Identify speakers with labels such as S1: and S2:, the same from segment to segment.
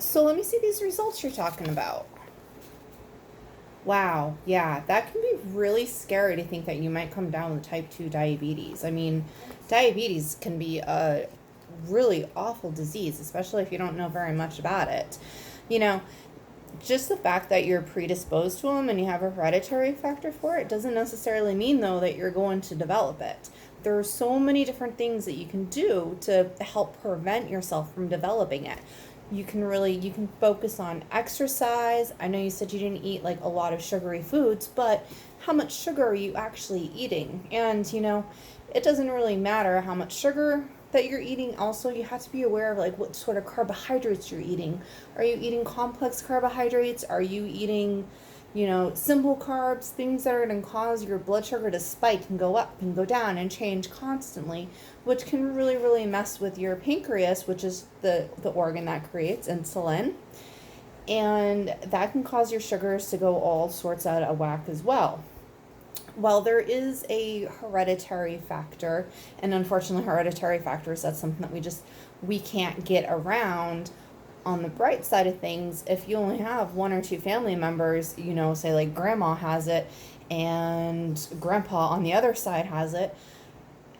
S1: So let me see these results you're talking about. Wow, yeah, that can be really scary to think that you might come down with type 2 diabetes. I mean, diabetes can be a really awful disease, especially if you don't know very much about it. You know, just the fact that you're predisposed to them and you have a hereditary factor for it doesn't necessarily mean, though, that you're going to develop it. There are so many different things that you can do to help prevent yourself from developing it. You can focus on exercise. I know you said you didn't eat like a lot of sugary foods, but how much sugar are you actually eating? And it doesn't really matter how much sugar that you're eating. Also, you have to be aware of like what sort of carbohydrates you're eating. Are you eating complex carbohydrates? Are you eating simple carbs, things that are going to cause your blood sugar to spike and go up and go down and change constantly, which can really, really mess with your pancreas, which is the organ that creates insulin. And that can cause your sugars to go all sorts out of whack as well. Well, there is a hereditary factor, and unfortunately, hereditary factors, that's something that we can't get around. On the bright side of things, if you only have one or two family members, say like grandma has it and grandpa on the other side has it,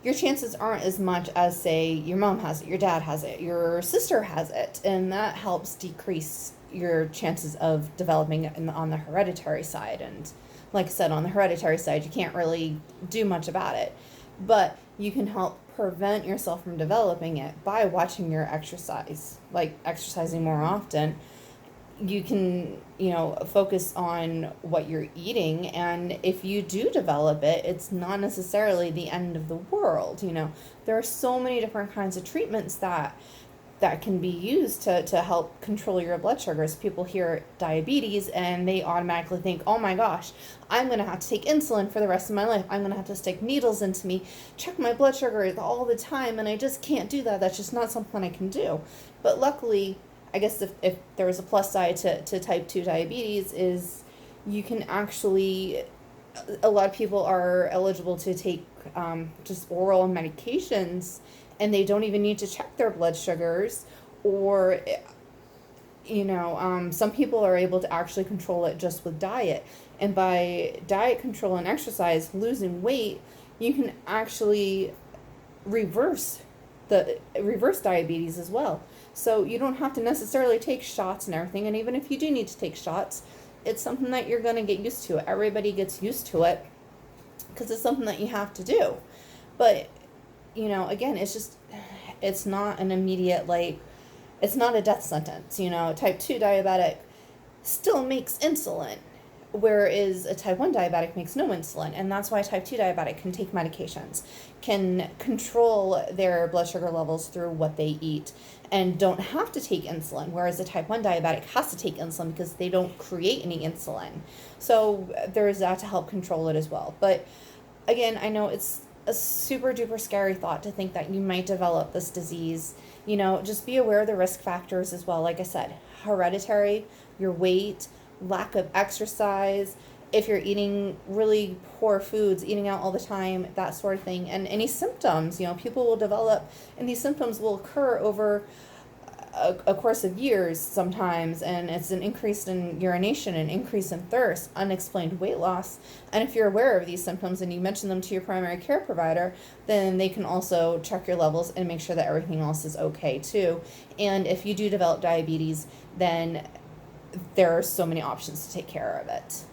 S1: your chances aren't as much as, say, your mom has it, your dad has it, your sister has it, and that helps decrease your chances of developing it on the hereditary side. And like I said, on the hereditary side, you can't really do much about it, but you can help prevent yourself from developing it by watching your exercise, like exercising more often. You can, focus on what you're eating, and if you do develop it, it's not necessarily the end of the world. There are so many different kinds of treatments that can be used to help control your blood sugars. People hear diabetes and they automatically think, oh my gosh, I'm going to have to take insulin for the rest of my life. I'm going to have to stick needles into me, check my blood sugar all the time, and I just can't do that. That's just not something I can do. But luckily, I guess if there is a plus side to type 2 diabetes, is you can actually, a lot of people are eligible to take just oral medications, and they don't even need to check their blood sugars. Or some people are able to actually control it just with diet, and by diet control and exercise, losing weight, you can actually reverse reverse diabetes as well. So you don't have to necessarily take shots and everything, and even if you do need to take shots, it's something that you're going to get used to. Everybody gets used to it because it's something that you have to do. But again, it's not an immediate, like, it's not a death sentence. Type 2 diabetic still makes insulin, whereas a type 1 diabetic makes no insulin. And that's why a type 2 diabetic can take medications, can control their blood sugar levels through what they eat, and don't have to take insulin, whereas a type 1 diabetic has to take insulin because they don't create any insulin. So there's that to help control it as well. But again, I know it's a super duper scary thought to think that you might develop this disease. Just be aware of the risk factors as well. Like I said, hereditary, your weight, lack of exercise, if you're eating really poor foods, eating out all the time, that sort of thing, and any symptoms, people will develop, and these symptoms will occur over a course of years sometimes, and it's an increase in urination, an increase in thirst, unexplained weight loss. And if you're aware of these symptoms and you mention them to your primary care provider, then they can also check your levels and make sure that everything else is okay too. And if you do develop diabetes, then there are so many options to take care of it.